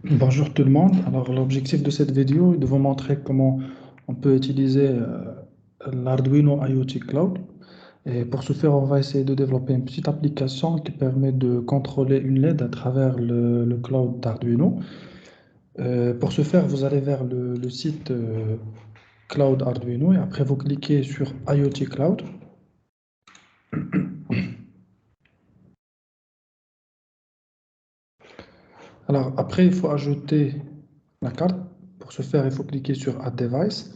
Bonjour tout le monde. Alors, l'objectif de cette vidéo est de vous montrer comment on peut utiliser l'Arduino IoT Cloud. Et pour ce faire, on va essayer de développer une petite application qui permet de contrôler une LED à travers le cloud d'Arduino. Pour ce faire, vous allez vers le site Cloud Arduino et après vous cliquez sur IoT Cloud. Alors, après, il faut ajouter la carte. Pour ce faire, il faut cliquer sur Add Device.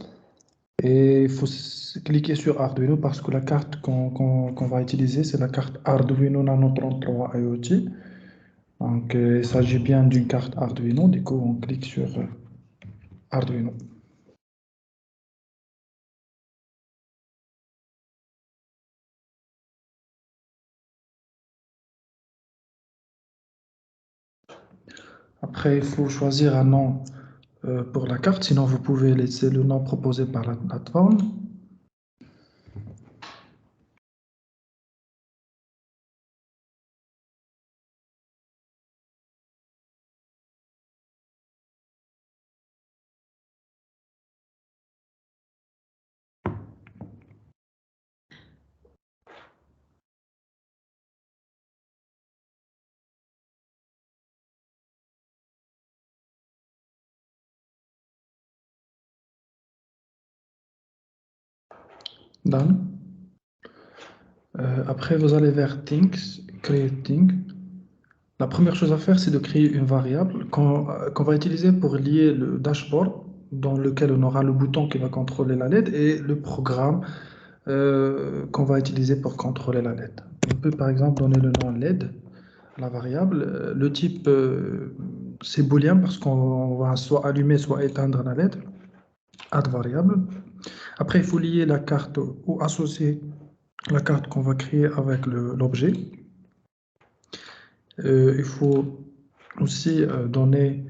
Et il faut cliquer sur Arduino parce que la carte qu'on va utiliser, c'est la carte Arduino Nano 33 IoT. Donc, il s'agit bien d'une carte Arduino. Du coup, on clique sur Arduino. Après, il faut choisir un nom pour la carte. Sinon, vous pouvez laisser le nom proposé par la plateforme. Done. Après, vous allez vers Things, Create Thing. La première chose à faire, c'est de créer une variable qu'on va utiliser pour lier le dashboard dans lequel on aura le bouton qui va contrôler la LED et le programme qu'on va utiliser pour contrôler la LED. On peut par exemple donner le nom LED à la variable. Le type, c'est booléen parce qu'on va soit allumer, soit éteindre la LED. Add variable. Après, il faut lier la carte ou associer la carte qu'on va créer avec l'objet. Il faut aussi donner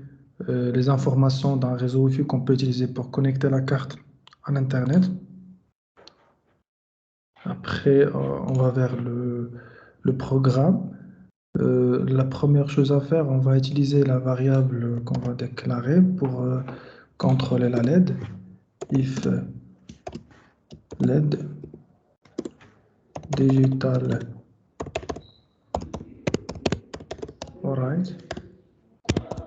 les informations d'un réseau Wi-Fi qu'on peut utiliser pour connecter la carte à l'Internet. Après, on va vers le programme. La première chose à faire, on va utiliser la variable qu'on va déclarer pour contrôler la LED. If LED digital, alright.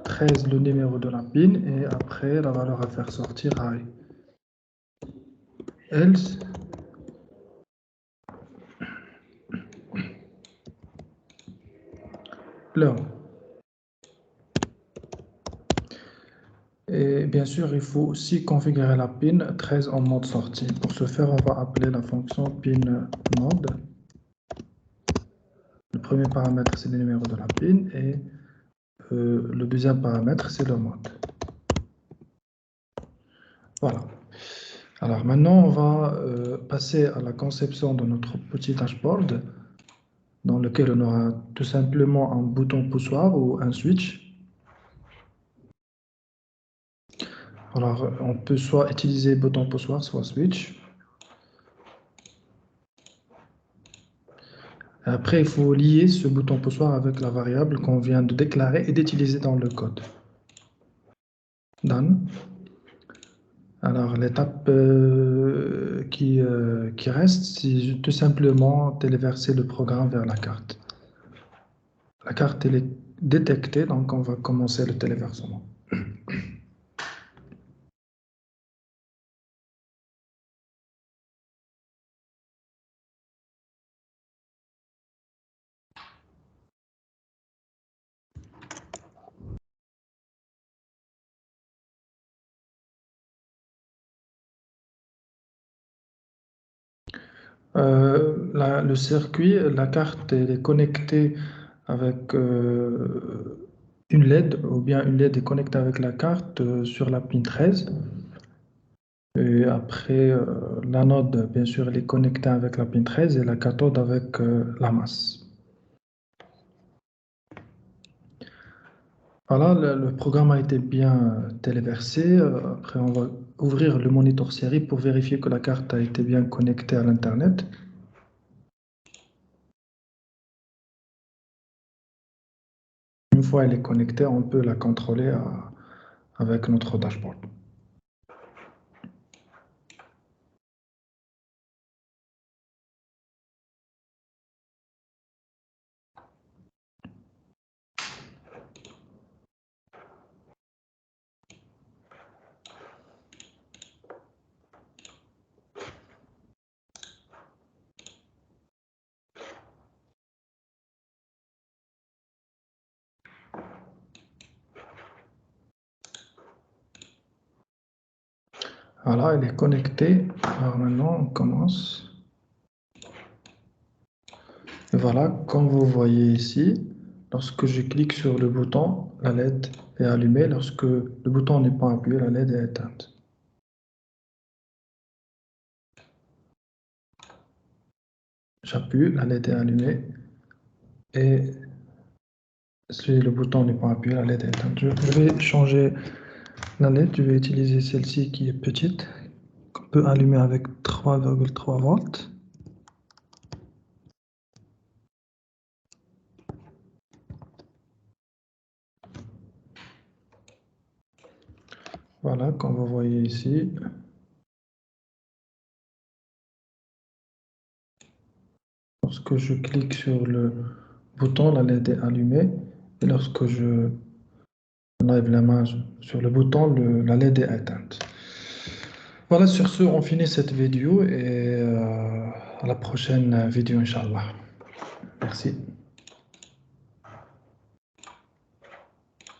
13 le numéro de la pin et après la valeur à faire sortir high. Else, low. Et bien sûr, il faut aussi configurer la pin 13 en mode sortie. Pour ce faire, on va appeler la fonction pin mode. Le premier paramètre, c'est le numéro de la pin et le deuxième paramètre, c'est le mode. Voilà. Alors maintenant, on va passer à la conception de notre petit dashboard dans lequel on aura tout simplement un bouton poussoir ou un switch. Alors, on peut soit utiliser bouton poussoir, soit switch. Après, il faut lier ce bouton poussoir avec la variable qu'on vient de déclarer et d'utiliser dans le code. Done. Alors, l'étape qui reste, c'est tout simplement téléverser le programme vers la carte. La carte, elle est détectée, donc on va commencer le téléversement. Le circuit, la carte, elle est connectée avec une LED, ou bien une LED est connectée avec la carte sur la pin 13. Et après, l'anode, bien sûr, elle est connectée avec la pin 13 et la cathode avec la masse. Voilà, le programme a été bien téléversé. Après, on va ouvrir le moniteur série pour vérifier que la carte a été bien connectée à l'Internet. une fois elle est connectée, on peut la contrôler avec notre dashboard. Voilà, elle est connectée. Alors maintenant, on commence. Et voilà, comme vous voyez ici, lorsque je clique sur le bouton, la LED est allumée. Lorsque le bouton n'est pas appuyé, la LED est éteinte. J'appuie, la LED est allumée. Et si le bouton n'est pas appuyé, la LED est éteinte. Je vais changer la LED. Je vais utiliser celle-ci qui est petite, qu'on peut allumer avec 3,3 volts. Voilà, comme vous voyez ici. Lorsque je clique sur le bouton, la LED est allumée. Et lorsque je enlève la main sur le bouton, la LED est éteinte. Voilà, sur ce, on finit cette vidéo et à la prochaine vidéo, Inch'Allah. Merci.